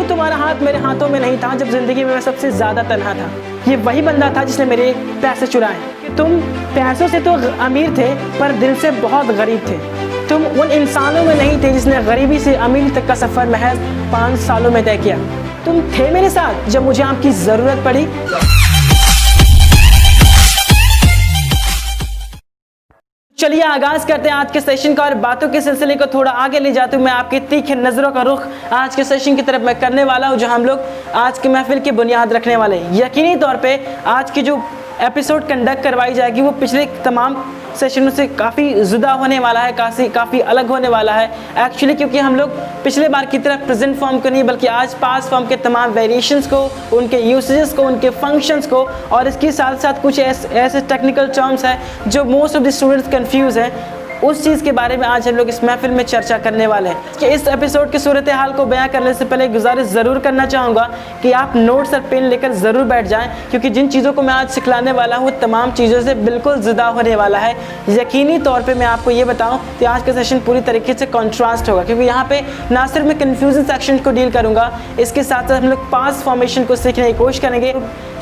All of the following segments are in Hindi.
तुम्हारा हाथ मेरे हाथों में नहीं था जब जिंदगी में मैं सबसे ज्यादा तन्हा था। ये वही बंदा था जिसने मेरे पैसे चुराए। कि तुम पैसों से तो अमीर थे पर दिल से बहुत गरीब थे। तुम उन इंसानों में नहीं थे जिसने गरीबी से अमीर तक का सफर महज 5 सालों में तय किया। तुम थे मेरे साथ जब मुझे आपकी जरूरत पड़ी। चलिए आगाज करते हैं आज के सेशन का और बातों के सिलसिले को थोड़ा आगे ले जाते हुए मैं आपकी तीखे नजरों का रुख आज के सेशन की तरफ मैं करने वाला हूं, जो हम लोग आज की महफिल की बुनियाद रखने वाले हैं। यकीनी तौर पे आज की जो एपिसोड कंडक्ट करवाई जाएगी वो पिछले तमाम सेशनों से काफ़ी जुदा होने वाला है, काफ़ी अलग होने वाला है एक्चुअली, क्योंकि हम लोग पिछले बार की तरह प्रेजेंट फॉर्म को नहीं बल्कि आज पास्ट फॉर्म के तमाम वेरिएशंस को, उनके यूसेजेस को, उनके फंक्शंस को और इसके साथ साथ कुछ ऐसे टेक्निकल टर्म्स हैं जो most of the students confuse हैं, उस चीज़ के बारे में आज हम लोग इस महफिल में चर्चा करने वाले हैं। कि इस एपिसोड की सूरत हाल को बयां करने से पहले गुजारिश ज़रूर करना चाहूँगा कि आप नोट्स और पेन लेकर ज़रूर बैठ जाएं, क्योंकि जिन चीज़ों को मैं आज सिखलाने वाला हूँ वो तमाम चीज़ों से बिल्कुल जुदा होने वाला है। यकीनी तौर पर मैं आपको ये बताऊँ कि आज का सेशन पूरी तरीके से कॉन्ट्रास्ट होगा, क्योंकि यहाँ पे ना सिर्फ मैं कन्फ्यूजन सेक्शन को डील करूँगा, इसके साथ साथ हम लोग पास्ट फॉर्मेशन को सीखने की कोशिश करेंगे।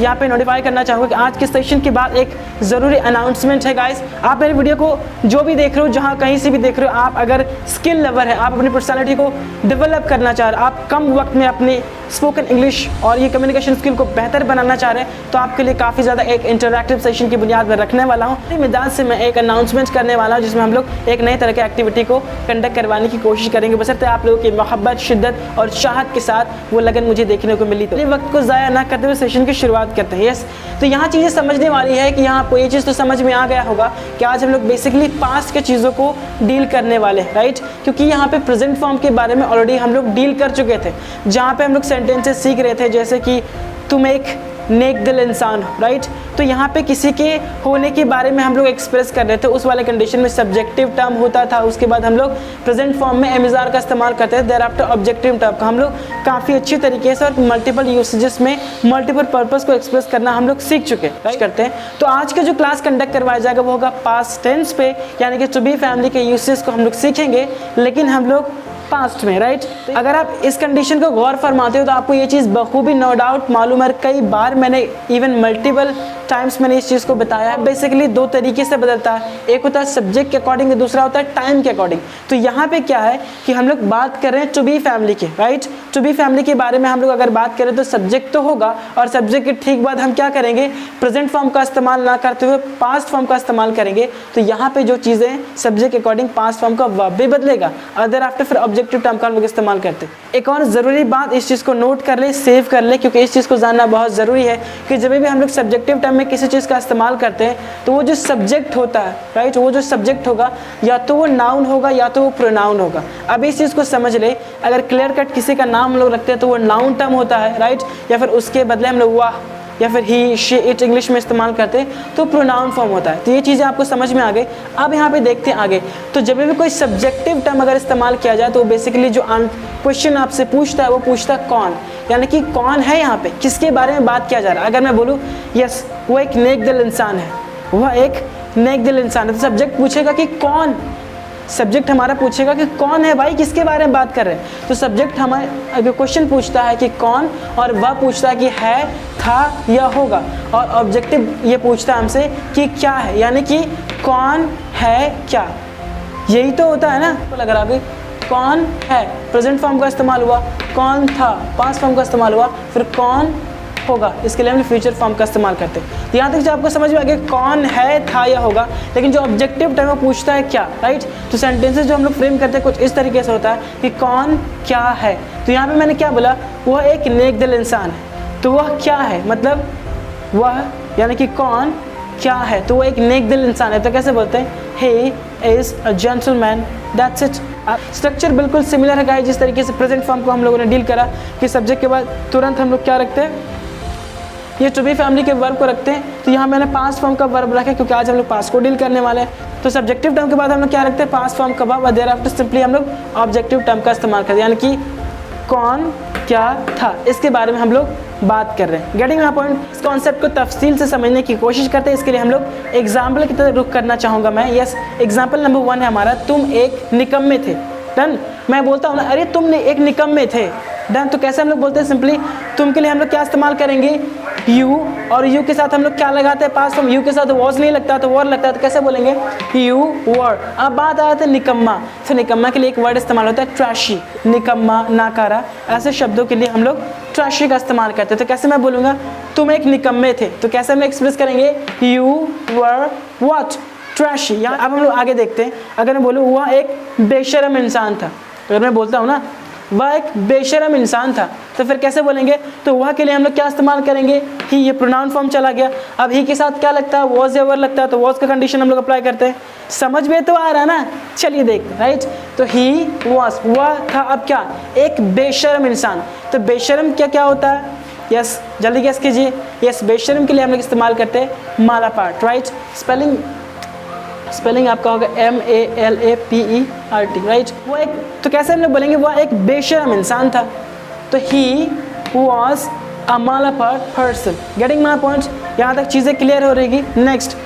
यहाँ पे नोटिफाई करना चाहूँगा कि आज के सेशन के बाद एक ज़रूरी अनाउंसमेंट है गाइस। आप मेरी वीडियो को जो भी देख रहे हो, जहाँ कहीं से भी देख रहे हो, आप अगर स्किल लवर है, आप अपनी पर्सनालिटी को डेवलप करना चाह रहे हो, आप कम वक्त में अपने स्पोकन इंग्लिश और ये कम्युनिकेशन स्किल को बेहतर बनाना चाह रहे हैं, तो आपके लिए काफ़ी ज़्यादा एक इंटरैक्टिव सेशन की बुनियाद पर रखने वाला हूँ। इसी मिजाज से मैं एक अनाउंसमेंट करने वाला हूँ जिसमें हम लोग एक नए तरह की एक्टिविटी को कंडक्ट करवाने की कोशिश करेंगे, बशर्ते आप लोगों की मोहब्बत, शिद्दत और चाहत के साथ वो लगन मुझे देखने को मिली। तो वक्त को ज़ाया ना करते हुए सेशन की शुरुआत करते हैं। यस, तो यहाँ चीज़ें समझने वाली है कि यहाँ आपको ये चीज़ तो समझ में आ गया होगा कि आज हम लोग बेसिकली पास्ट के चीज़ों को डील करने वाले हैं, राइट, क्योंकि यहाँ पे प्रेजेंट फॉर्म के बारे में ऑलरेडी हम लोग डील कर चुके थे, जहाँ पे हम लोग सेंटेंसेस सीख रहे थे जैसे कि तुम एक नेक दिल इंसान हो, राइट। तो यहाँ पे किसी के होने के बारे में हम लोग एक्सप्रेस कर रहे थे, उस वाले कंडीशन में सब्जेक्टिव टर्म होता था। उसके बाद हम लोग प्रेजेंट फॉर्म में एमिजार का इस्तेमाल करते थे, देयर आफ्टर ऑब्जेक्टिव टर्म का हम लोग काफ़ी अच्छी तरीके से और मल्टीपल यूसेजेस में मल्टीपल पर्पस को एक्सप्रेस करना हम लोग सीख चुके करते हैं। तो आज का जो क्लास कंडक्ट करवाया जाएगा वो होगा पास्ट टेंस पे, यानी कि टू बी फैमिली के यूसेज को हम लोग सीखेंगे, लेकिन हम लोग पास्ट में, राइट। अगर आप इस कंडीशन को गौर फरमाते हो तो आपको ये चीज़ बखूबी नो डाउट मालूम है। कई बार मैंने इवन मल्टीपल टाइम्स मैंने इस चीज़ को बताया है। बेसिकली दो तरीके से बदलता है, एक होता है सब्जेक्ट के अकॉर्डिंग, दूसरा होता है टाइम के अकॉर्डिंग। तो यहाँ पे क्या है कि हम लोग बात कर रहे हैं टू बी फैमिली की, राइट। टू बी फैमिली के बारे में हम लोग अगर बात करें तो सब्जेक्ट तो होगा, और सब्जेक्ट के ठीक बाद हम क्या करेंगे, प्रेजेंट फॉर्म का इस्तेमाल ना करते हुए पास्ट फॉर्म का इस्तेमाल करेंगे। तो यहाँ पे जो चीज़ें सब्जेक्ट के अकॉर्डिंग पास्ट फॉर्म का वर्ब भी बदलेगा, अदर आफ्टर फिर ऑब्जेक्टिव टर्म का हम लोग इस्तेमाल करते हैं। एक और ज़रूरी बात, इस चीज़ को नोट कर ले, सेव कर ले, क्योंकि इस चीज़ को जानना बहुत ज़रूरी है कि जब भी हम लोग सब्जेक्टिव टर्म में किसी चीज़ का इस्तेमाल करते हैं तो वो जो सब्जेक्ट होता है, राइट, वो जो सब्जेक्ट होगा या तो वो नाउन होगा या तो वो प्रोनाउन होगा। अब इस चीज़ को समझ ले, अगर क्लियर कट किसी का नाम हम लोग रखते हैं तो वो नाउन टर्म होता है, राइट, या फिर उसके बदले हम लोग वाह या फिर ही, शी, इट इंग्लिश में इस्तेमाल करते हैं तो प्रोनाउन फॉर्म होता है। तो ये चीज़ें आपको समझ में आ गई। अब यहाँ पे देखते हैं आगे। तो जब भी कोई सब्जेक्टिव टर्म अगर इस्तेमाल किया जाए तो बेसिकली जो क्वेश्चन आपसे पूछता है वो पूछता है कौन, यानी कि कौन है, यहाँ पे किसके बारे में बात किया जा रहा है। अगर मैं बोलूँ यस वो एक नेक दिल इंसान है, वह एक नेक दिल इंसान है, तो सब्जेक्ट पूछेगा कि कौन, सब्जेक्ट हमारा पूछेगा कि कौन है भाई, किसके बारे में बात कर रहे हैं। तो सब्जेक्ट हमारे अगर क्वेश्चन पूछता है कि कौन, और वह पूछता है कि है, था या होगा, और ऑब्जेक्टिव ये पूछता है हमसे कि क्या है, यानी कि कौन है क्या। यही तो होता है ना। तो लग रहा है कौन है, प्रेजेंट फॉर्म का इस्तेमाल हुआ, कौन था पास्ट फॉर्म का इस्तेमाल हुआ, फिर कौन होगा, इसके लिए हम फ्यूचर फॉर्म का इस्तेमाल करते हैं। तो यहाँ तक जो आपको समझ में आ गया कौन है, था या होगा, लेकिन जो ऑब्जेक्टिव टर्म है पूछता है क्या, राइट। तो सेंटेंसेस जो हम लोग फ्रेम करते हैं कुछ इस तरीके से होता है कि कौन क्या है। तो यहाँ पे मैंने क्या बोला, वह एक नेक दिल इंसान है, तो वह क्या है, मतलब वह यानी कि कौन क्या है, तो वो एक नेक दिल इंसान है। तो कैसे बोलते हैं, he is a gentleman, that's it। Structure बिल्कुल सिमिलर है गाइस, जिस तरीके से प्रेजेंट फॉर्म को हम लोगों ने डील करा कि सब्जेक्ट के बाद तुरंत हम लोग क्या रखते हैं, ये टू बी फैमिली के वर्ब को रखते हैं। तो यहाँ मैंने पास्ट फॉर्म का वर्ब रखा क्योंकि आज हम लोग पास्ट को डील करने वाले हैं। तो सब्जेक्टिव टर्म के बाद हम लोग क्या रखते हैं, पास्ट फॉर्म का वर्ब, और देयर आफ्टर सिंपली हम लोग ऑब्जेक्टिव टर्म का इस्तेमाल करते हैं, यानी कि कौन क्या था, इसके बारे में हम लोग बात कर रहे हैं। Getting my point. इस कॉन्सेप्ट को तफसील से समझने की कोशिश करते हैं, इसके लिए हम लोग एग्जाम्पल की तरह रुख करना चाहूँगा मैं। यस, एग्जाम्पल नंबर 1 है हमारा, तुम एक निकम्मे थे। डन। मैं बोलता हूँ ना, अरे तुम एक निकम्मे थे, डन। तो कैसे हम लोग बोलते हैं सिंपली, तुम के लिए हम लोग क्या इस्तेमाल करेंगे, यू, और यू के साथ हम लोग क्या लगाते हैं, पास्ट फॉर्म। यू के साथ वॉज नहीं लगता तो वर लगता है, तो कैसे बोलेंगे, यू वर। अब बात आती है निकम्मा। तो निकम्मा के लिए एक वर्ड इस्तेमाल होता है ट्रैशी, निकम्मा, नाकारा, ऐसे शब्दों के लिए हम लोग ट्रैशी का इस्तेमाल करते हैं। तो कैसे मैं बोलूँगा, तुम एक निकम्मे थे, तो कैसे हम एक्सप्रेस करेंगे, यू वर व्हाट, ट्रैशी। यहाँ अब हम लोग आगे देखते हैं। अगर मैं बोलूँ वह एक बेशरम इंसान था, अगर मैं बोलता हूँ ना वह एक बेशरम इंसान था, तो फिर कैसे बोलेंगे, तो वह के लिए हम लोग क्या इस्तेमाल करेंगे, ही। ये प्रोनाउन फॉर्म चला गया। अब ही के साथ क्या लगता है, वॉज या वर लगता है, तो वॉज का कंडीशन हम लोग अप्लाई करते हैं। समझ में तो आ रहा है ना, चलिए देखते हैं, राइट। तो ही वॉज, वह था अब क्या, एक बेशरम इंसान। तो बेशरम क्या क्या होता है, यस जल्दी गेस कीजिए। यस, बेशरम के लिए हम लोग इस्तेमाल करते हैं माला पार्ट, राइट। स्पेलिंग आपका होगा MALAPERT, राइट। वो एक, तो कैसे हम लोग बोलेंगे, वह एक बेशरम इंसान था, तो he was a malapert person. Getting my point, यहाँ तक चीज़ें क्लियर हो रहेगी। नेक्स्ट,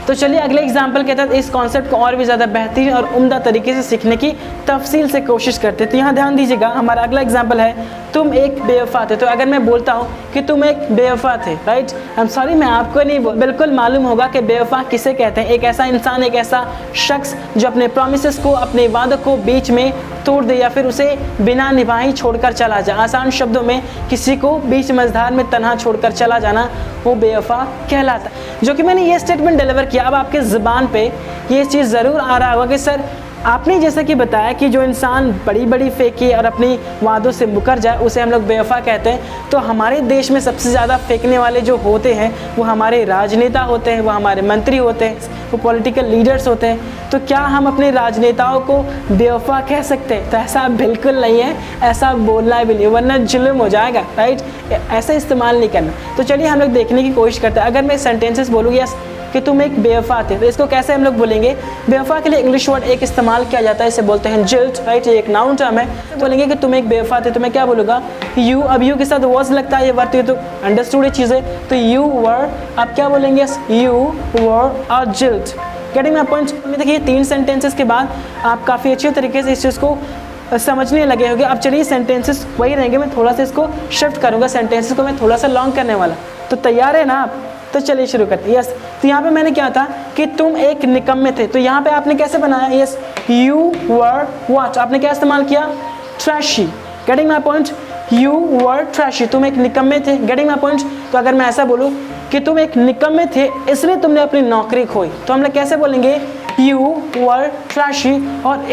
तो चलिए अगले एग्जाम्पल के तहत इस कॉन्सेप्ट को और भी ज़्यादा बेहतरीन और उम्दा तरीके से सीखने की तफसील से कोशिश करते हैं। तो यहाँ ध्यान दीजिएगा, हमारा अगला एग्जाम्पल है, तुम एक बेवफा थे। तो अगर मैं बोलता हूँ कि तुम एक बेवफा थे, राइट, आई एम सॉरी, मैं आपको नहीं बिल्कुल मालूम होगा कि बेवफा किसे कहते हैं। एक ऐसा इंसान, एक ऐसा शख्स जो अपने प्रोमिसेस को, अपने वादों को बीच में तोड़ दे या फिर उसे बिना निभाए छोड़कर चला जाए। आसान शब्दों में, किसी को बीच मझधार में तन्हा छोड़कर चला जाना, वो बेवफा कहलाता है। जो कि मैंने ये स्टेटमेंट डिलीवर किया, अब आपके ज़ुबान पे ये चीज़ ज़रूर आ रहा होगा कि सर आपने जैसा कि बताया कि जो इंसान बड़ी बड़ी फेंके और अपनी वादों से मुकर जाए उसे हम लोग बेवफा कहते हैं। तो हमारे देश में सबसे ज़्यादा फेंकने वाले जो होते हैं वो हमारे राजनेता होते हैं, वो हमारे मंत्री होते हैं, वो पॉलिटिकल लीडर्स होते हैं। तो क्या हम अपने राजनेताओं को बेवफा कह सकते हैं? तो ऐसा बिल्कुल नहीं है, ऐसा बोलना भी नहीं, वरना जुल्म हो जाएगा, राइट। ऐसा इस्तेमाल नहीं करना। तो चलिए हम लोग देखने की कोशिश करते हैं। अगर मैं सेंटेंसेस बोलूँ यस कि तुम एक बेवफा थे, तो इसको कैसे हम लोग बोलेंगे। बेवफा के लिए इंग्लिश वर्ड एक इस्तेमाल किया जाता है, इसे बोलते हैं जिल्ट, राइट। ये एक नाउन टर्म है। तो बोलेंगे कि तुम एक बेवफा थे, तो मैं क्या बोलूँगा, यू। अब यू के साथ वॉज लगता है, ये वर्ड तो अंडरस्टूड ये चीज़ है, तो यू वर। आप क्या बोलेंगे, यू वर और जिल्ट। Getting my point. देखिए 3 सेंटेंसेस के बाद आप काफ़ी अच्छे तरीके से इस चीज़ को समझने लगे होंगे। अब चलिए सेंटेंसेस वही रहेंगे, मैं थोड़ा सा इसको शिफ्ट करूँगा, सेंटेंसेस को मैं थोड़ा सा लॉन्ग करने वाला। तो तैयार है ना आप? तो चलिए शुरू करते हैं। यस, तो यहाँ पे मैंने क्या था कि तुम एक निकम्मे थे, तो यहाँ पे आपने कैसे बनाया, यस, यू वर व्हाट, आपने क्या इस्तेमाल किया, trashy. Getting my point, you were trashy, तुम एक निकम्मे थे। Getting my point. तो अगर मैं ऐसा बोलूँ कि तुम एक निकम्मे थे इसलिए तुमने अपनी नौकरी खोई, तो हम लोग कैसे बोलेंगे, यू वर ट्रैशी, और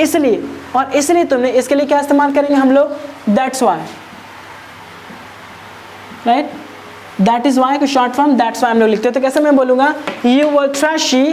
इसलिए तुमने, इसके लिए क्या इस्तेमाल करेंगे हम लोग, that's why, right. That is y को शॉर्ट फॉर्म दैट्स वाई हम लोग लिखते हैं। तो कैसे मैं बोलूँगा, you were trashy,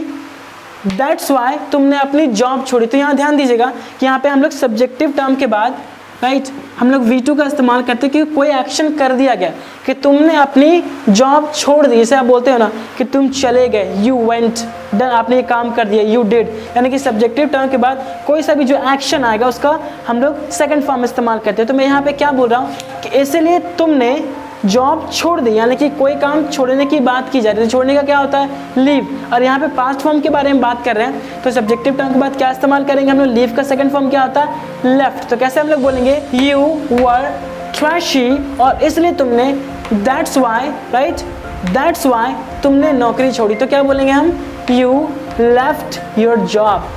that's why तुमने अपनी जॉब छोड़ी। तो यहाँ ध्यान दीजिएगा कि यहाँ पे हम लोग सब्जेक्टिव टर्म के बाद, राइट, हम लोग V2 का इस्तेमाल करते हैं क्योंकि कोई एक्शन कर दिया गया कि तुमने अपनी जॉब छोड़ दी। जैसे आप बोलते हो ना कि तुम चले गए, यू वेंट, डन, आपने ये काम कर दिया, यू डिड। यानी कि सब्जेक्टिव टर्म के बाद कोई सा भी जो एक्शन आएगा उसका हम लोग सेकंड फॉर्म इस्तेमाल करते हैं। तो मैं यहाँ पे क्या बोल रहा हूँ कि इसलिए तुमने जॉब छोड़ दी, यानी कि कोई काम छोड़ने की बात की जा रही है। छोड़ने का क्या होता है, लीव। और यहाँ पे पास्ट फॉर्म के बारे में बात कर रहे हैं, तो सब्जेक्टिव टर्म के बाद क्या इस्तेमाल करेंगे हम लोग, लीव का सेकंड फॉर्म क्या होता है, लेफ्ट। तो कैसे हम लोग बोलेंगे, यू वर ट्रैशी, और इसलिए तुमने, that's why, right, that's why तुमने नौकरी छोड़ी। तो क्या बोलेंगे हम, you left your job.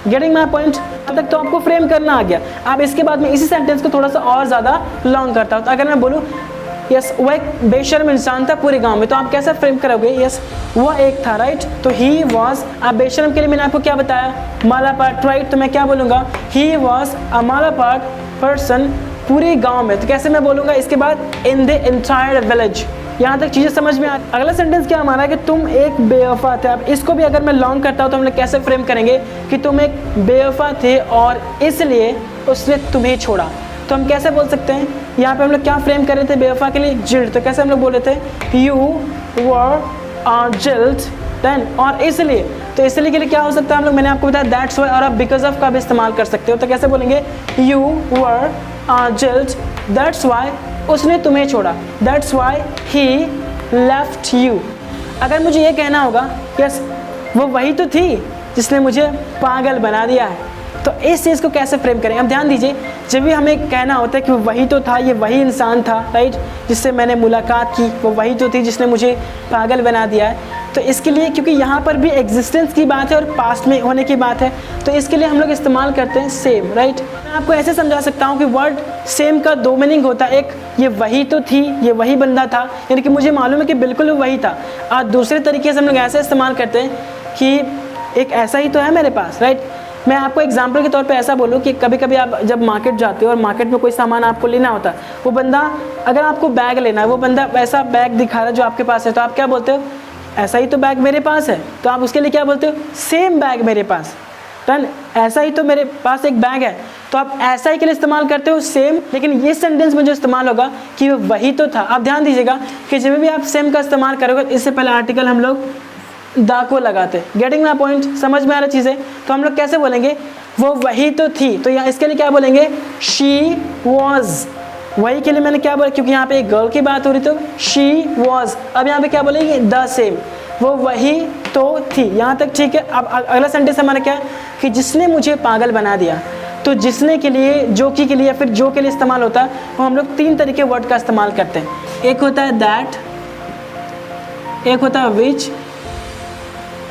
Getting my point. अब तक तो आपको फ्रेम करना आ गया। अब इसके बाद में इसी सेंटेंस को थोड़ा सा और ज़्यादा लॉन्ग करता हूँ। तो अगर मैं बोलूँ, यस, वो एक बेशर्म इंसान था पूरे गांव में, तो आप कैसा फ्रेम करोगे, यस, वह एक था, राइट। तो ही वॉज, अब बेशर्म के लिए मैंने आपको क्या बताया, मालापार्ट, राइट। तो मैं क्या बोलूँगा, ही वॉज अ मालापार्ट पर्सन पूरे गांव में। तो कैसे मैं बोलूँगा इसके बाद, इन द एंटायर विलेज। यहाँ तक चीज़ें समझ में आ। अगला सेंटेंस क्या हमारा है कि तुम एक बेवफा थे। अब इसको भी अगर मैं लॉन्ग करता हूँ तो हम लोग कैसे फ्रेम करेंगे कि तुम एक बेवफा थे और इसलिए उसने तुम्हें छोड़ा। तो हम कैसे बोल सकते हैं, यहाँ पे हम लोग क्या फ्रेम कर रहे थे बेवफा के लिए, जिल्ट। तो कैसे हम लोग बोल रहे थे, यू वर जिल्ट, देन, और इसलिए। तो इसलिए के लिए क्या हो सकता है हम लोग, मैंने आपको बताया दैट्स वाई, और आप बिकॉज ऑफ का भी इस्तेमाल कर सकते हो। तो कैसे बोलेंगे, यू वर जिल्ट, दैट्स वाई उसने तुम्हें छोड़ा, that's why he left you. अगर मुझे ये कहना होगा, यस, वो वही तो थी जिसने मुझे पागल बना दिया है, तो इस चीज़ को कैसे फ्रेम करें। अब ध्यान दीजिए जब भी हमें कहना होता है कि वही तो था, ये वही इंसान था, राइट, जिससे मैंने मुलाकात की, वो वही तो थी जिसने मुझे पागल बना दिया है। तो इसके लिए, क्योंकि यहाँ पर भी एग्जिस्टेंस की बात है और पास्ट में होने की बात है, तो इसके लिए हम लोग इस्तेमाल करते हैं सेम, राइट। मैं आपको ऐसे समझा सकता हूँ कि वर्ड सेम का दो मीनिंग होता है। एक, ये वही तो थी, ये वही बंदा था, यानी कि मुझे मालूम है कि बिल्कुल वही था। और दूसरे तरीके से हम लोग ऐसे इस्तेमाल करते हैं कि एक ऐसा ही तो है मेरे पास, राइट। मैं आपको एग्जाम्पल के तौर पे ऐसा बोलूँ कि कभी कभी आप जब मार्केट जाते हो और मार्केट में कोई सामान आपको लेना होता है, वो बंदा, अगर आपको बैग लेना है, वो बंदा ऐसा बैग दिखा रहा है जो आपके पास है, तो आप क्या बोलते हो? ऐसा ही तो बैग मेरे पास है। तो आप उसके लिए क्या बोलते हो? सेम बैग मेरे पास। डन, ऐसा ही तो मेरे पास एक बैग है, तो आप ऐसा ही के लिए इस्तेमाल करते हो सेम। लेकिन ये सेंटेंस में जो इस्तेमाल होगा कि वही तो था, आप ध्यान दीजिएगा कि जब भी आप सेम का इस्तेमाल करोगे, इससे पहले आर्टिकल हम लोग दा को लगाते। Getting my point? समझ में आ रही चीज़ें? तो हम लोग कैसे बोलेंगे? वो वही तो थी, तो यहाँ इसके लिए क्या बोलेंगे? She was. वही के लिए मैंने क्या बोला, क्योंकि यहाँ पे एक गर्ल की बात हो रही, तो शी वॉज। अब यहाँ पे क्या बोलेंगे? द सेम, वो वही तो थी। यहाँ तक ठीक है। अब अगला सेंटेंस हमारा क्या है कि जिसने मुझे पागल बना दिया। तो जिसने के लिए, जो की के लिए या फिर जो के लिए इस्तेमाल होता है, वो हम लोग तीन तरीके वर्ड का इस्तेमाल करते हैं। एक होता है दैट, एक होता है विच,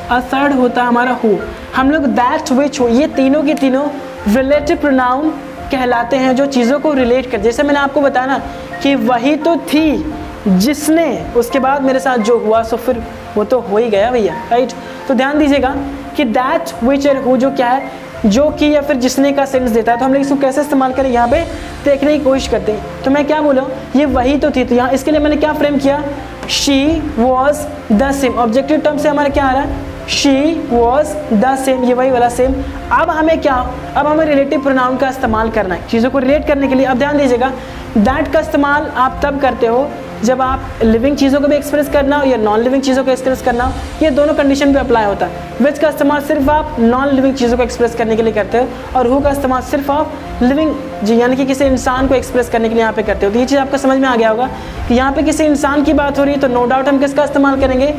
और थर्ड होता है हमारा हु। हम लोग दैट, विच, हु, ये तीनों के तीनों रिलेटिव प्रोनाउन कहलाते हैं, जो चीज़ों को रिलेट कर। जैसे मैंने आपको बताया ना कि वही तो थी जिसने, उसके बाद मेरे साथ जो हुआ सो फिर वो तो हो ही गया भैया, राइट। तो ध्यान दीजिएगा कि दैट, विच और हु जो क्या है, जो कि या फिर जिसने का सेंस देता है। तो हम लोग इसको कैसे इस्तेमाल करें, यहाँ पे देखने की कोशिश करते हैं। तो मैं क्या बोला, ये वही तो थी, तो यहाँ इसके लिए मैंने क्या फ्रेम किया? She was the same. Objective term से हमारा क्या आ रहा है? शी वॉज द सेम, ये वही वाला सेम। अब हमें क्या, अब हमें रिलेटिव प्रोनाउन का इस्तेमाल करना है चीज़ों को रिलेट करने के लिए। अब ध्यान दीजिएगा, दैट का इस्तेमाल आप तब करते हो जब आप लिविंग चीज़ों को भी एक्सप्रेस करना हो या नॉन लिविंग चीज़ों को एक्सप्रेस करना हो, ये दोनों कंडीशन पे अप्लाई होता है। विच का इस्तेमाल सिर्फ आप नॉन लिविंग चीज़ों को एक्सप्रेस करने के लिए करते हो, और हु का इस्तेमाल सिर्फ आप लिविंग जी यानी कि किसी इंसान को एक्सप्रेस करने के लिए यहाँ पे करते हो। तो ये चीज़ आपको समझ में आ गया होगा कि यहाँ पे किसी इंसान की बात हो रही है, तो नो डाउट हम किसका इस्तेमाल करेंगे?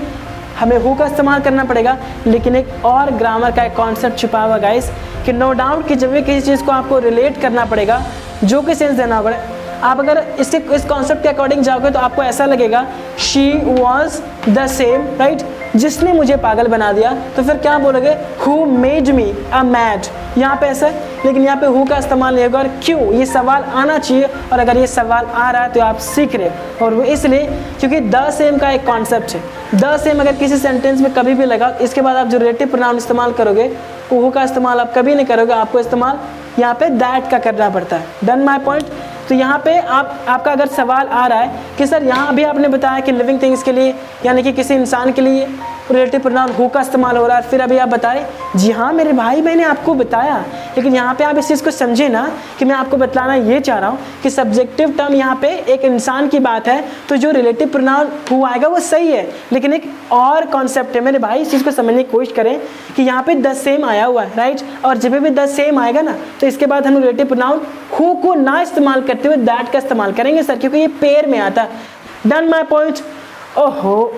हमें हु का इस्तेमाल करना पड़ेगा। लेकिन एक और ग्रामर का एक कॉन्सेप्ट छुपा हुआ गाइस, कि नो डाउट कि जब भी किसी चीज़ को आपको रिलेट करना पड़ेगा, जो कि सेंस देना होगा, आप अगर इस कॉन्सेप्ट के अकॉर्डिंग जाओगे तो आपको ऐसा लगेगा she was the same, right, जिसने मुझे पागल बना दिया। तो फिर क्या बोलोगे? Who made me a mad. यहाँ पे ऐसा है, लेकिन यहाँ पे हु का इस्तेमाल नहीं होगा। और क्यों? ये सवाल आना चाहिए, और अगर ये सवाल आ रहा है तो आप सीख रहे हो। और वो इसलिए क्योंकि द सेम का एक कॉन्सेप्ट है। द सेम अगर किसी सेंटेंस में कभी भी लगा, इसके बाद आप जो रिलेटिव प्रोनाउन इस्तेमाल करोगे, हु का इस्तेमाल आप कभी नहीं करोगे, आपको इस्तेमाल यहाँ पे दैट का करना पड़ता है। Done my point? तो यहाँ पे आपका अगर सवाल आ रहा है कि सर यहाँ अभी आपने बताया कि लिविंग थिंग्स के लिए यानी कि किसी इंसान के लिए रिलेटिव प्रोनाउन हु का इस्तेमाल हो रहा है, फिर अभी आप बताएं, जी हाँ मेरे भाई मैंने आपको बताया, लेकिन यहाँ पे आप इस चीज़ को समझे ना कि मैं आपको बतलाना ये चाह रहा हूँ कि सब्जेक्टिव टर्म यहाँ पे एक इंसान की बात है, तो जो रिलेटिव प्रोनाउन हु आएगा वो सही है, लेकिन एक और कॉन्सेप्ट है मेरे भाई, इस चीज़ को समझने की कोशिश करें कि यहाँ पे द सेम आया हुआ है, राइट। और जब भी द सेम आएगा ना, तो इसके बाद हम रिलेटिव प्रोनाउन हु को ना इस्तेमाल करते हुए दैट का इस्तेमाल करेंगे सर, क्योंकि ये पेयर में आता है। Done my point? ओहो,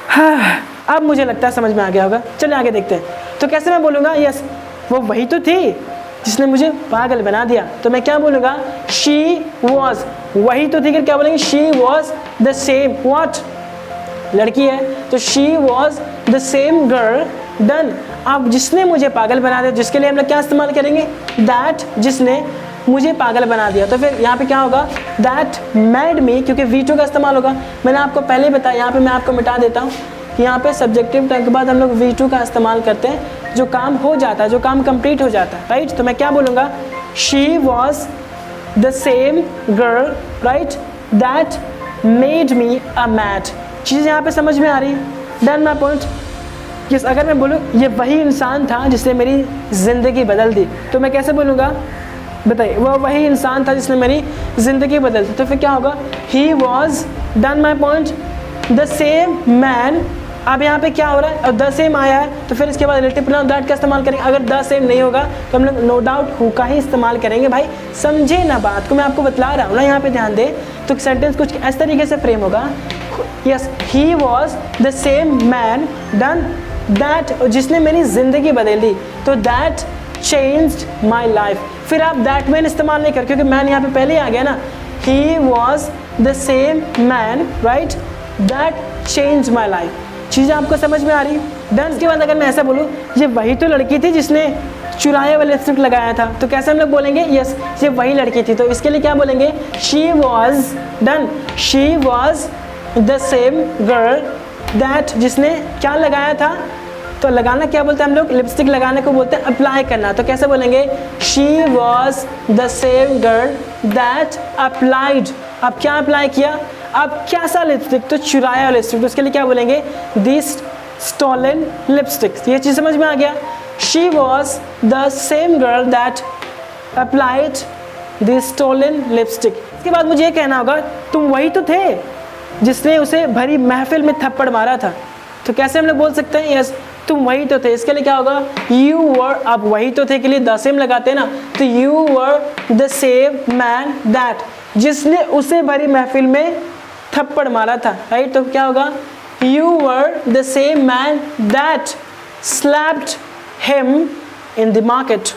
हाँ, अब मुझे लगता है समझ में आ गया होगा। चलिए आगे देखते हैं। तो कैसे मैं बोलूँगा? यस, वो वही तो थी जिसने मुझे पागल बना दिया। तो मैं क्या बोलूँगा? शी वॉज, वही तो थी, क्या बोलेंगे? She was the same what, लड़की है तो she was the same girl. Done. अब जिसने मुझे पागल बना दिया, जिसके लिए हम लोग क्या इस्तेमाल करेंगे? दैट, जिसने मुझे पागल बना दिया। तो फिर यहाँ पे क्या होगा? दैट मेड मी, क्योंकि V2 का इस्तेमाल होगा। मैंने आपको पहले ही बताया, यहाँ पे मैं आपको मिटा देता हूँ कि यहाँ पे सब्जेक्टिव टर्म के बाद हम लोग V2 का इस्तेमाल करते हैं, जो काम हो जाता है, जो काम कंप्लीट हो जाता है, राइट। तो मैं क्या बोलूँगा? She was the same girl, right, that made me a mad. चीज़ यहाँ पे समझ में आ रही? Done my point? यस। अगर मैं बोलूँ ये वही इंसान था जिसने मेरी ज़िंदगी बदल दी, तो मैं कैसे बोलूँगा? बताइए, वह वही इंसान था जिसने मेरी ज़िंदगी बदल दी। तो फिर क्या होगा? He was, done my point, the same man. अब यहाँ पे क्या हो रहा है? अब द सेम आया है, तो फिर इसके बाद रिलेटिव प्रोनाउन दैट का इस्तेमाल करेंगे। अगर द सेम नहीं होगा तो हम लोग नो डाउट हु का ही इस्तेमाल करेंगे। भाई समझे ना बात को, मैं आपको बतला रहा हूँ ना, यहाँ पे ध्यान दे। तो सेंटेंस कुछ इस तरीके से फ्रेम होगा, yes, he was the same man, done, that, जिसने मेरी ज़िंदगी बदल दी, तो दैट चेंज्ड माई लाइफ। फिर आप दैट मैन इस्तेमाल नहीं कर, क्योंकि मैन यहाँ पे पहले ही आ गया ना। He was the same man right that change my life. चीज़ें आपको समझ में आ रही। देन उसके बाद अगर मैं ऐसा बोलूँ, ये वही तो लड़की थी जिसने चुराए वाले लिपस्टिक लगाया था, तो कैसे हम लोग बोलेंगे, यस ये वही लड़की थी। तो इसके लिए क्या बोलेंगे, she was, done, she was the same girl that, जिसने क्या लगाया था, तो लगाना क्या बोलते हैं हम लोग, लिपस्टिक लगाने को बोलते हैं अप्लाई करना। तो कैसे बोलेंगे, she was the same girl that applied. अब क्या अप्लाई किया, अब क्या सा लिपस्टिक, तो चुराया लिपस्टिक। तो उसके लिए क्या बोलेंगे, दिस स्टोलन लिपस्टिक। ये चीज़ समझ में आ गया। She was the same girl that applied the stolen lipstick. इसके बाद मुझे ये कहना होगा, तुम वही तो थे जिसने उसे भरी महफिल में थप्पड़ मारा था। तो कैसे हम लोग बोल सकते हैं, यस तुम वही तो थे। इसके लिए क्या होगा, यू वर, अब वही तो थे के लिए द सेम लगाते हैं ना, तो you were the same man that, जिसने उसे भरी महफिल में थप्पड़ मारा था, राइट। तो क्या होगा, you were the same man that slapped him in the market.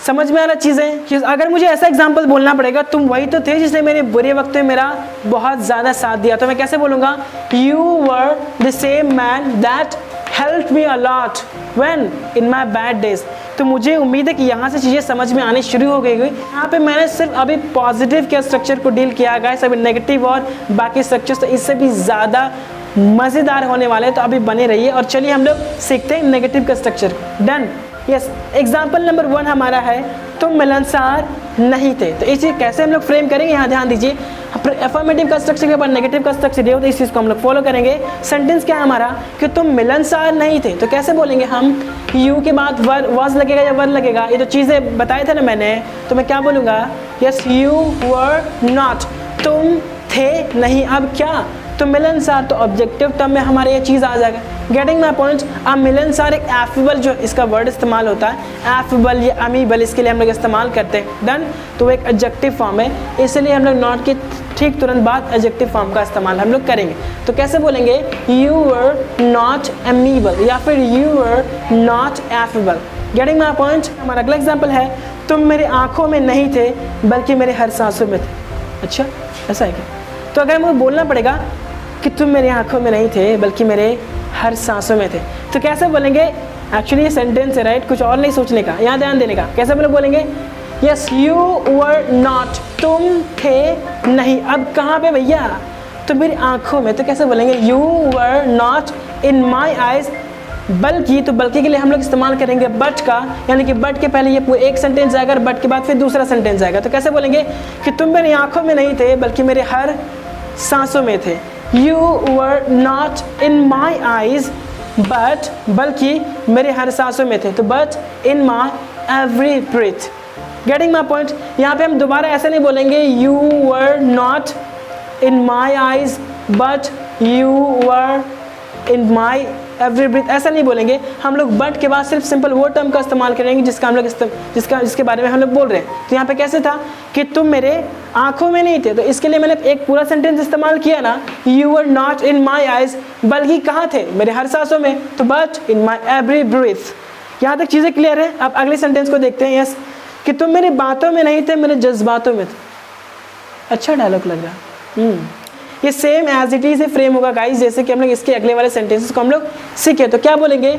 समझ में आ रहा चीज़ें कि अगर मुझे ऐसा एग्जाम्पल बोलना पड़ेगा, तुम वही तो थे जिसने मेरे बुरे वक्त में मेरा बहुत ज़्यादा साथ दिया, तो मैं कैसे बोलूँगा, you were the same man that help me a lot when in my bad days. तो मुझे उम्मीद है कि यहाँ से चीज़ें समझ में आनी शुरू हो गई। यहाँ पे मैंने सिर्फ अभी पॉजिटिव के स्ट्रक्चर को डील किया गया, अभी नेगेटिव और बाकी स्ट्रक्चर्स तो इससे भी ज़्यादा मज़ेदार होने वाले हैं। तो अभी बने रहिए और चलिए हम लोग सीखते हैं नेगेटिव का structure. Done, yes. Example number 1 हमारा है, तुम मिलनसार नहीं थे। तो इस चीज़ कैसे हम लोग फ्रेम करेंगे, यहाँ ध्यान दीजिए। अफर्मेटिव का स्ट्रक्चर के बाद नेगेटिव का स्ट्रक्चर दिया हो, तो इस चीज़ को हम लोग फॉलो करेंगे। सेंटेंस क्या है हमारा, कि तुम मिलनसार नहीं थे। तो कैसे बोलेंगे हम, यू के बाद वाज लगेगा या वर लगेगा, ये तो चीज़ें बताए थे ना मैंने। तो मैं क्या बोलूँगा, यस यू वर नॉट, तुम थे नहीं। अब क्या, तो मिलनसार, तो ऑब्जेक्टिव टर्म में हमारे ये चीज़ आ जाएगा। Getting my point. अब मिलनसार एक एफेबल जो इसका वर्ड इस्तेमाल होता है, एफेबल या अमीबल, इसके लिए हम लोग इस्तेमाल करते हैं। डन, तो वो एक एडजेक्टिव फॉर्म है, इसलिए हम लोग नॉट के ठीक तुरंत बाद एडजेक्टिव फॉर्म का इस्तेमाल हम लोग करेंगे। तो कैसे बोलेंगे, यू वर नॉट अमीबल या फिर you were not affable. Getting my point. हमारा अगला एग्जाम्पल है, तुम मेरे आँखों में नहीं थे बल्कि मेरे हर सांसों में थे। अच्छा, ऐसा है क्या? तो अगर मुझे बोलना पड़ेगा कि तुम मेरी आंखों में नहीं थे बल्कि मेरे हर सांसों में थे, तो कैसे बोलेंगे, एक्चुअली ये सेंटेंस है राइट, कुछ और नहीं सोचने का, यहाँ ध्यान देने का। कैसे बोलेंगे, यस यू वर नॉट, तुम थे नहीं। अब कहाँ पे भैया, तो मेरी आंखों में। तो कैसे बोलेंगे, you were not in my eyes, बल्कि, तो बल्कि के लिए हम लोग इस्तेमाल करेंगे बट का, यानी कि बट के पहले ये एक सेंटेंस जाएगा और बट के बाद फिर दूसरा सेंटेंस जाएगा। तो कैसे बोलेंगे कि तुम मेरी आंखों में नहीं थे बल्कि मेरे हर सांसों में थे। You were not in my eyes, but, बल्कि मेरे हर सांसों में थे, तो but in my every breath। Getting my point। यहाँ पे हम दोबारा ऐसे नहीं बोलेंगे you were not in my eyes, but you were in my every breath, ऐसा नहीं बोलेंगे हम लोग। बट के बाद सिर्फ सिंपल वो टर्म का इस्तेमाल करेंगे जिसका हम लोग जिसके बारे में हम लोग बोल रहे हैं। तो यहाँ पे कैसे था कि तुम मेरे आंखों में नहीं थे, तो इसके लिए मैंने एक पूरा सेंटेंस इस्तेमाल किया ना, you were not in my eyes, बल्कि कहाँ थे, मेरे हर सांसों में, तो but in my every breath. यहाँ तक चीज़ें क्लियर है। अब अगले सेंटेंस को देखते हैं। यस, कि तुम मेरी बातों में नहीं थे, मेरे जज्बातों में थे। अच्छा डायलॉग लग रहा। ये same as it is frame होगा गाइस, जैसे कि हम लोग इसके अगले वाले सेंटेंसेस को हम लोग सीखे। तो क्या बोलेंगे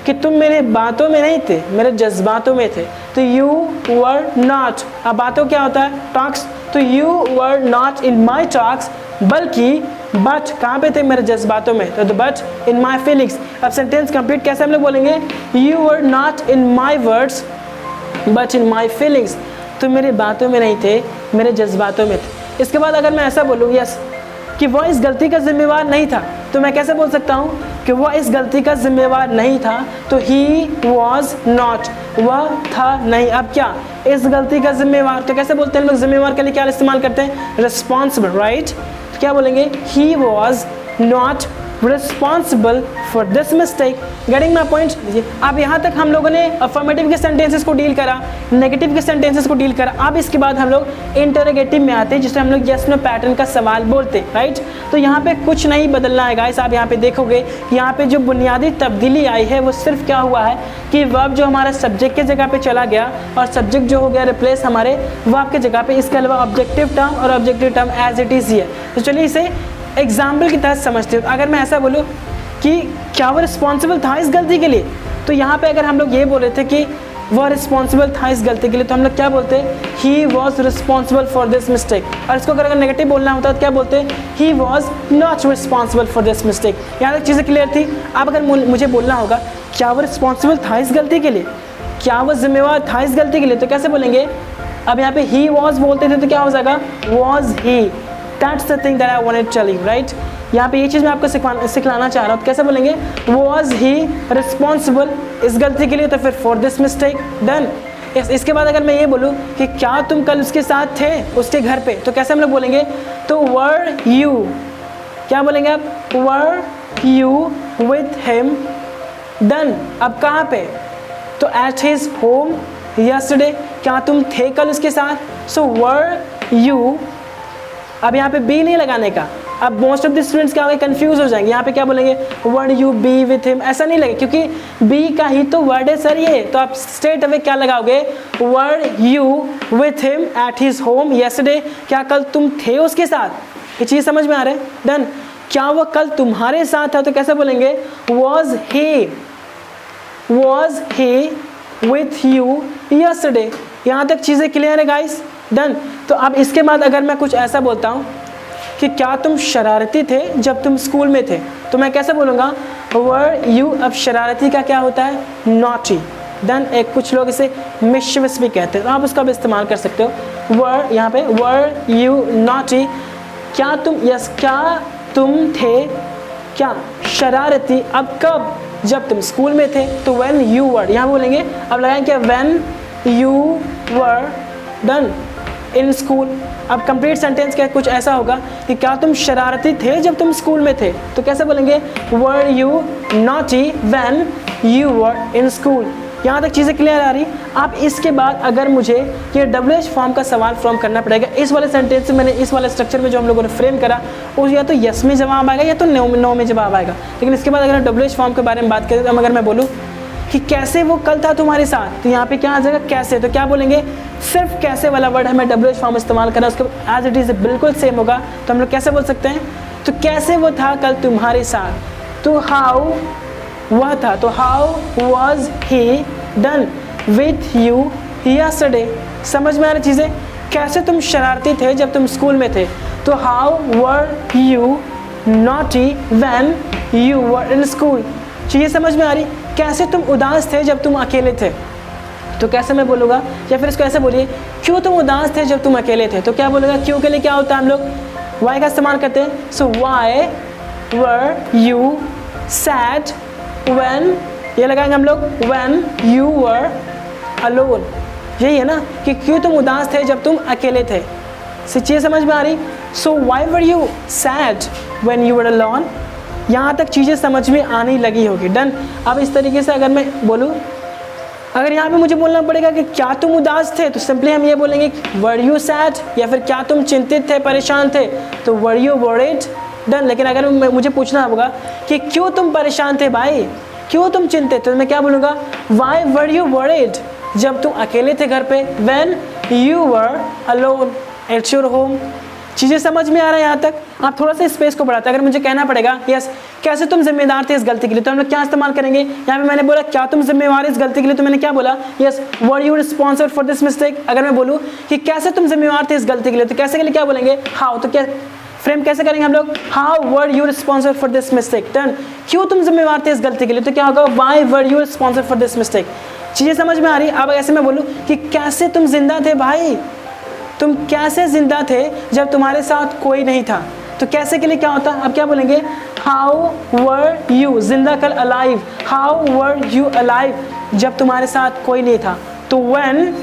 कि तुम मेरे बातों में नहीं थे, मेरे जज्बातों में थे। तो यू वर नॉट, अब बातों क्या होता है, टॉक्स, तो you were not in my talks, बल्कि बट कहाँ पे थे, मेरे जज्बातों में, तो बट इन माई फीलिंग्स। अब सेंटेंस कंप्लीट कैसे हम लोग बोलेंगे, you were not in my words but in my feelings, तो मेरे बातों में नहीं थे, मेरे जज्बातों में थे। इसके बाद अगर मैं ऐसा बोलूँ, यस कि वह इस गलती का जिम्मेवार नहीं था, तो मैं कैसे बोल सकता हूँ कि वह इस गलती का जिम्मेवार नहीं था, तो ही वॉज नॉट, वह था नहीं। अब क्या, इस गलती का जिम्मेवार, तो कैसे बोलते हैं हम लोग, जिम्मेवार के लिए क्या इस्तेमाल करते हैं, रिस्पॉन्सिबल, राइट। तो क्या बोलेंगे, he was not responsible for this mistake. Getting my point? अब यहाँ तक हम लोगों ने अफर्मेटिव के सेंटेंसेस को डील करा, नेगेटिव के सेंटेंसेस को डील करा। अब इसके बाद हम लोग इंटरोगेटिव में आते हैं, जिसमें हम लोग यस नो पैटर्न का सवाल बोलते हैं, राइट। तो यहाँ पे कुछ नहीं बदलना है गाइस। आप यहाँ पे देखोगे यहाँ पे जो बुनियादी तब्दीली आई है वो सिर्फ क्या हुआ है कि वर्ब जो हमारा सब्जेक्ट के जगह पे चला गया और सब्जेक्ट जो हो गया रिप्लेस हमारे वर्ब के जगह पे। इसके अलावा ऑब्जेक्टिव टर्म और objective term as it is ही है। तो चलिए इसे एग्जाम्पल की तरह समझते हो। अगर मैं ऐसा बोलूँ कि क्या वो रिस्पॉन्सिबल था इस गलती के लिए, तो यहाँ पे अगर हम लोग ये बोल रहे थे कि वह रिस्पॉन्सिबल था इस गलती के लिए, तो हम लोग क्या बोलते हैं, he was responsible for this mistake. और इसको अगर नेगेटिव बोलना होता तो क्या बोलते हैं, he was not responsible for this mistake. यहाँ तक चीज़ें क्लियर थी। अब अगर मुझे बोलना होगा क्या वो रिस्पॉन्सिबल था इस गलती के लिए, क्या वो जिम्मेवार था इस गलती के लिए, तो कैसे बोलेंगे। अब यहाँ पे ही वॉज बोलते थे तो क्या हो जाएगा, was he. That's the thing that I wanted to tell you, right. यहाँ पे ये चीज़ मैं आपको सिखलाना चाह रहा हूँ। तो कैसे बोलेंगे, वॉज ही रिस्पॉन्सिबल इस गलती के लिए, तो फिर फॉर दिस मिस्टेक डन। इसके बाद अगर मैं ये बोलूँ कि क्या तुम कल उसके साथ थे उसके घर पे, तो कैसे हम लोग बोलेंगे, तो वर यू, क्या बोलेंगे आप, were you with him done. अब कहाँ पे, तो एट हिज होम यस्टरडे, क्या तुम थे कल उसके साथ। सो वर यू, अब यहाँ पे बी नहीं लगाने का। अब मोस्ट ऑफ द स्टूडेंट्स क्या होंगे, कंफ्यूज हो जाएंगे। यहाँ पे क्या बोलेंगे, word you B with him, ऐसा नहीं लगे क्योंकि बी का ही तो वर्ड है सर ये। तो आप स्ट्रेट अवे क्या लगाओगे, word you with him at his home yesterday, क्या कल तुम थे उसके साथ। ये चीज़ समझ में आ रहा है, डन। क्या वो कल तुम्हारे साथ था, तो कैसे बोलेंगे, was he with you yesterday. यहाँ तक चीज़ें क्लियर है गाइस, डन। तो अब इसके बाद अगर मैं कुछ ऐसा बोलता हूँ कि क्या तुम शरारती थे जब तुम स्कूल में थे, तो मैं कैसे बोलूँगा, वर यू। अब शरारती का क्या होता है, नॉटी, डन। एक कुछ लोग इसे मिशविस भी कहते हैं, तो आप उसका भी इस्तेमाल कर सकते हो। वर, यहाँ पे वर यू नॉटी, क्या तुम, यस, क्या तुम थे क्या शरारती। अब कब, जब तुम स्कूल में थे, तो व्हेन यू वर, यहाँ बोलेंगे। अब लगाएं क्या, when you were done in school. अब कंप्लीट सेंटेंस क्या कुछ ऐसा होगा कि क्या तुम शरारती थे जब तुम स्कूल में थे, तो कैसे बोलेंगे, were you naughty when you were in school. यहाँ तक चीज़ें क्लियर आ रही। आप इसके बाद अगर मुझे ये WH फॉर्म का सवाल फॉर्म करना पड़ेगा, इस वाले सेंटेंस से मैंने इस वाले स्ट्रक्चर में जो हम लोगों ने फ्रेम करा, वो या तो यस में जवाब आएगा या तो नो में जवाब आएगा। लेकिन इसके बाद अगर WH फॉर्म के बारे में बात करें, तो अगर मैं बोलूँ कि कैसे वो कल था तुम्हारे साथ, तो यहाँ पे क्या आ जाएगा, कैसे। तो क्या बोलेंगे, सिर्फ कैसे वाला वर्ड हमें WH फॉर्म इस्तेमाल करना, उसके एज इट इज़ बिल्कुल सेम होगा। तो हम लोग कैसे बोल सकते हैं, तो कैसे वो था कल तुम्हारे साथ, तो हाउ वह था, तो how was he done with you yesterday. समझ में आ रही चीज़ें, कैसे तुम शरारती थे जब तुम स्कूल में थे, तो how were you naughty when you were in school. चीज़ें समझ में आ रही। कैसे तुम उदास थे जब तुम अकेले थे, तो कैसे मैं बोलूँगा, या फिर इसको ऐसे बोलिए, क्यों तुम उदास थे जब तुम अकेले थे, तो क्या बोलूँगा, क्यों के लिए क्या होता है, हम लोग वाई का इस्तेमाल करते हैं। So why were you sad when, ये लगाएंगे हम लोग, व्हेन यू वर अलोन। यही है ना कि क्यों तुम उदास थे जब तुम अकेले थे। चीज़ समझ में आ रही। So why were you sad when you were alone. यहाँ तक चीज़ें समझ में आने लगी होगी, डन। अब इस तरीके से अगर मैं बोलूँ, अगर यहाँ पे मुझे बोलना पड़ेगा कि क्या तुम उदास थे, तो सिंपली हम ये बोलेंगे वर यू सैड, या फिर क्या तुम चिंतित थे, परेशान थे, तो वर यू वरीड, डन। लेकिन अगर मुझे पूछना होगा कि क्यों तुम परेशान थे भाई, क्यों तुम चिंतित थे, तो मैं क्या बोलूँगा, वाई वर यू वरीड, जब तुम अकेले थे घर पे, when you were alone at your home. चीज़ें समझ में आ रहा है यहाँ तक। आप थोड़ा सा स्पेस को बढ़ाते हैं। अगर मुझे कहना पड़ेगा यस कैसे तुम जिम्मेदार थे इस गलती के लिए, तो हम लोग क्या इस्तेमाल करेंगे। यहाँ पे मैंने बोला क्या तुम जिम्मेवार इस गलती के लिए, तो मैंने क्या बोला, yes were you responsible for this mistake. अगर मैं बोलूँ कि कैसे तुम जिम्मेवार थे इस गलती के लिए, तो कैसे के लिए क्या बोलेंगे, हाउ। तो क्या फ्रेम कैसे करेंगे हम लोग, how were you responsible for this mistake. Turn, क्यों तुम जिम्मेवार थे इस गलती के लिए, तो क्या होगा, Y were you responsible for this mistake. चीज़ें समझ में आ रही। अब ऐसे मैं बोलूँ कि कैसे तुम जिंदा थे भाई, तुम कैसे जिंदा थे जब तुम्हारे साथ कोई नहीं था, तो कैसे के लिए क्या होता है, अब क्या बोलेंगे, हाउ वर यू, जिंदा कल alive, how were you alive, जब तुम्हारे साथ कोई नहीं था। तो when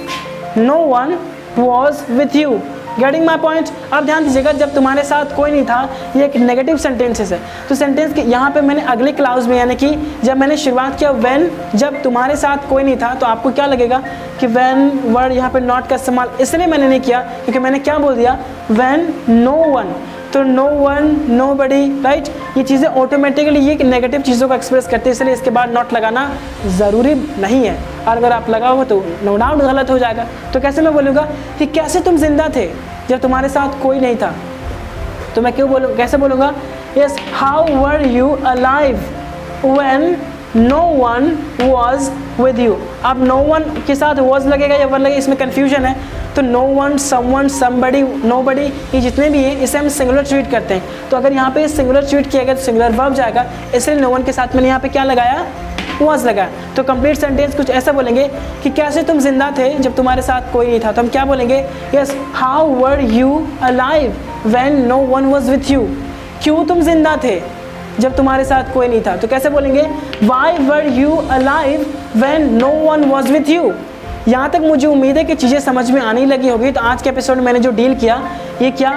no one was with you, getting my point. अब ध्यान दीजिएगा, जब तुम्हारे साथ कोई नहीं था, ये एक नेगेटिव सेंटेंसेस है। तो सेंटेंस के यहाँ पे मैंने अगले क्लाउज में, यानी कि जब मैंने शुरुआत किया व्हेन, जब तुम्हारे साथ कोई नहीं था, तो आपको क्या लगेगा कि व्हेन वर्ड यहाँ पे नॉट का इस्तेमाल इसलिए मैंने नहीं किया क्योंकि मैंने क्या बोल दिया, व्हेन नो वन। तो नो वन, नो बडी, राइट, ये चीज़ें ऑटोमेटिकली ये नेगेटिव चीज़ों को एक्सप्रेस करते हैं, इसलिए इसके बाद नॉट लगाना ज़रूरी नहीं है। और अगर आप लगाओगे तो नो डाउट गलत हो जाएगा। तो कैसे मैं बोलूँगा कि कैसे तुम जिंदा थे जब तुम्हारे साथ कोई नहीं था, तो मैं कैसे बोलूँगा, yes, how were you alive when no one was with you. अब नो वन के साथ वॉज लगेगा या वर लगेगा, इसमें कन्फ्यूजन है। तो no one, someone, somebody, nobody, ये जितने भी हैं इसे हम सिंगुलर ट्रीट करते हैं। तो अगर यहाँ पे सिंगुलर ट्रीट किया गया तो सिंगुलर वर्ब जाएगा, इसलिए नो वन के साथ मैंने यहाँ पे क्या लगाया, वॉज लगाया। तो कंप्लीट सेंटेंस कुछ ऐसा बोलेंगे कि कैसे तुम जिंदा थे जब तुम्हारे साथ कोई नहीं था। तो हम क्या बोलेंगे, yes, how were you alive when no one was with you. क्यों तुम जिंदा थे जब तुम्हारे साथ कोई नहीं था। तो कैसे बोलेंगे, why were you alive when no one was with you. यहाँ तक मुझे उम्मीद है कि चीज़ें समझ में आने लगी होगी। तो आज के एपिसोड में मैंने जो डील किया, ये क्या,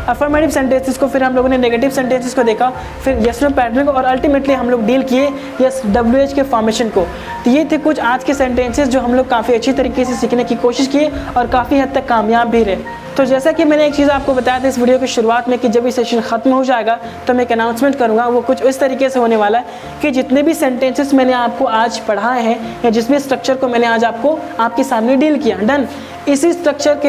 अफर्मेटिव सेंटेंसेस को, फिर हम लोगों ने नेगेटिव सेंटेंसेस को देखा, फिर यस नो पैटर्न को, और अल्टीमेटली हम लोग डील किए यस WH के फॉर्मेशन को। तो ये थे कुछ आज के सेंटेंसेस जो हम लोग काफ़ी अच्छी तरीके से सीखने की कोशिश किए और काफ़ी हद तक कामयाब भी रहे। तो जैसा कि मैंने एक चीज़ आपको बताया था इस वीडियो की शुरुआत में कि जब ये सेशन ख़त्म हो जाएगा तो मैं एक अनाउंसमेंट करूँगा। वो कुछ इस तरीके से होने वाला है कि जितने भी सेंटेंसेस मैंने आपको आज पढ़ाए हैं या जिस भी स्ट्रक्चर को मैंने आज आपके सामने डील किया, डन, इसी स्ट्रक्चर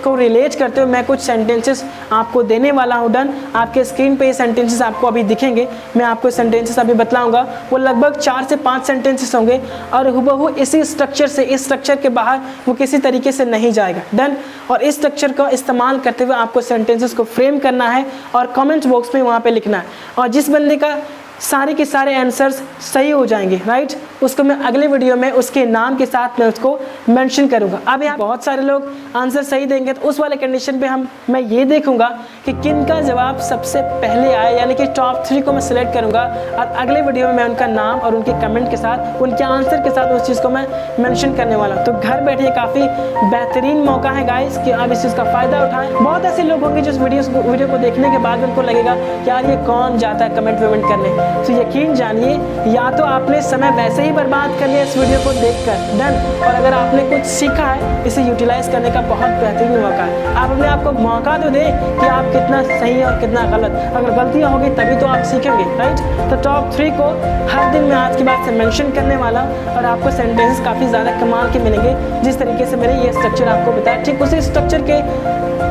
को रिलेट करते हुए मैं कुछ सेंटेंसेस आपको देने वाला हूँ। डन, आपके स्क्रीन पे ये सेंटेंसेस आपको अभी दिखेंगे, मैं आपको सेंटेंसेस अभी बतलाऊंगा। वो लगभग 4 से 5 सेंटेंसेस होंगे और हुबहू इसी स्ट्रक्चर से, इस स्ट्रक्चर के बाहर वो किसी तरीके से नहीं जाएगा। डन, और इस स्ट्रक्चर का इस्तेमाल करते हुए आपको सेंटेंसेस को फ्रेम करना है और कमेंट बॉक्स में वहाँ पे लिखना है। और जिस बंदे का सारे के सारे आंसर्स सही हो जाएंगे, राइट, उसको मैं अगले वीडियो में उसके नाम के साथ मैं उसको मेंशन करूंगा। अब यहाँ बहुत सारे लोग आंसर सही देंगे तो उस वाले कंडीशन पे मैं ये देखूंगा कि किन का जवाब सबसे पहले आया, यानी कि टॉप 3 को मैं सिलेक्ट करूंगा और अगले वीडियो में मैं उनका नाम और उनके कमेंट के साथ, उनके आंसर के साथ उस चीज़ को मैं मेंशन करने वाला हूँ। तो घर बैठे काफ़ी बेहतरीन मौका है गाइस कि आप इस चीज़ का फ़ायदा उठाएं। बहुत ऐसे लोग होंगे जो इस वीडियो को देखने के बाद उनको लगेगा कि यार ये कौन जाता है कमेंट वेमेंट करने। तो यकीन जानिए, या तो आपने समय वैसे ही बर्बाद कर लिया इस वीडियो को देखकर, डन, और अगर आपने कुछ सीखा है इसे यूटिलाइज करने का बहुत बेहतरीन मौका है। आप अपने आप को मौका तो दें कि आप कितना सही है और कितना गलत। अगर गलतियाँ होगी तभी तो आप सीखेंगे, राइट। तो टॉप 3 को हर दिन मैं आज के बाद से मेंशन करने वाला और आपको सेंटेंसेस काफ़ी ज़्यादा कमाल के मिलेंगे। जिस तरीके से मैंने ये स्ट्रक्चर आपको बताया, ठीक उसी स्ट्रक्चर के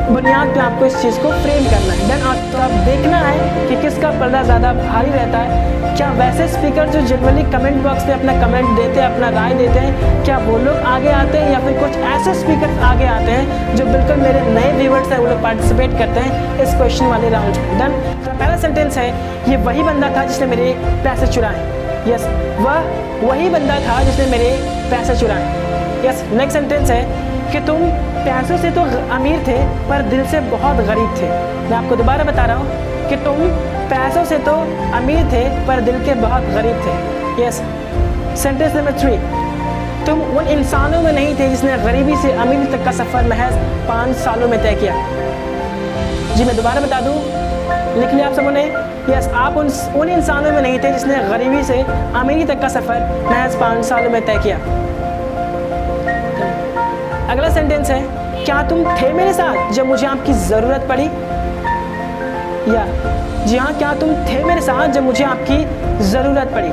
बुनियाद पे आपको इस चीज़ को फ्रेम करना है। देन आपको अब देखना है कि किसका पर्दा ज़्यादा भारी रहता है। क्या वैसे स्पीकर जो जनरली कमेंट बॉक्स में अपना कमेंट देते हैं, अपना राय देते हैं, क्या वो लोग आगे आते हैं या फिर कुछ ऐसे स्पीकर आगे आते हैं जो बिल्कुल मेरे नए व्यूअर्स हैं, वो लोग पार्टिसिपेट करते हैं इस क्वेश्चन वाले राउंड में। डन, तो पहला सेंटेंस है, ये वही बंदा था जिसने मेरे पैसे चुराए। यस, वही बंदा था जिसने मेरे पैसे चुराए। यस, नेक्स्ट सेंटेंस है कि तुम पैसों से तो अमीर थे पर दिल से बहुत गरीब थे। मैं आपको दोबारा बता रहा हूँ कि तुम पैसों से तो अमीर थे पर दिल के बहुत गरीब थे। यस, सेंटेंस नंबर 3, तुम उन इंसानों में नहीं थे जिसने गरीबी से अमीरी तक का सफ़र महज 5 सालों में तय किया। जी मैं दोबारा बता दूँ, लिख लिया आप सबों ने। यस, आप उन इंसानों में नहीं थे जिसने गरीबी से अमीरी तक का सफ़र महज 5 सालों में तय किया। अगला सेंटेंस है, क्या तुम थे मेरे साथ जब मुझे आपकी ज़रूरत पड़ी। या जी हाँ, क्या तुम थे मेरे साथ जब मुझे आपकी ज़रूरत पड़ी।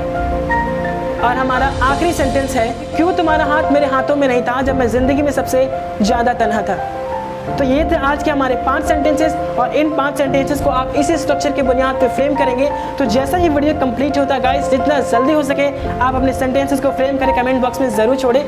और हमारा आखिरी सेंटेंस है, क्यों तुम्हारा हाथ मेरे हाथों में नहीं था जब मैं ज़िंदगी में सबसे ज़्यादा तन्हा था। तो ये थे आज के हमारे 5 सेंटेंसेस और इन 5 सेंटेंसेस को आप इसी स्ट्रक्चर के बुनियाद पे फ्रेम करेंगे। तो जैसा ही वीडियो कंप्लीट होता है गाइस, जितना जल्दी हो सके आप अपने सेंटेंसेस को फ्रेम करें, कमेंट बॉक्स में ज़रूर छोड़ें।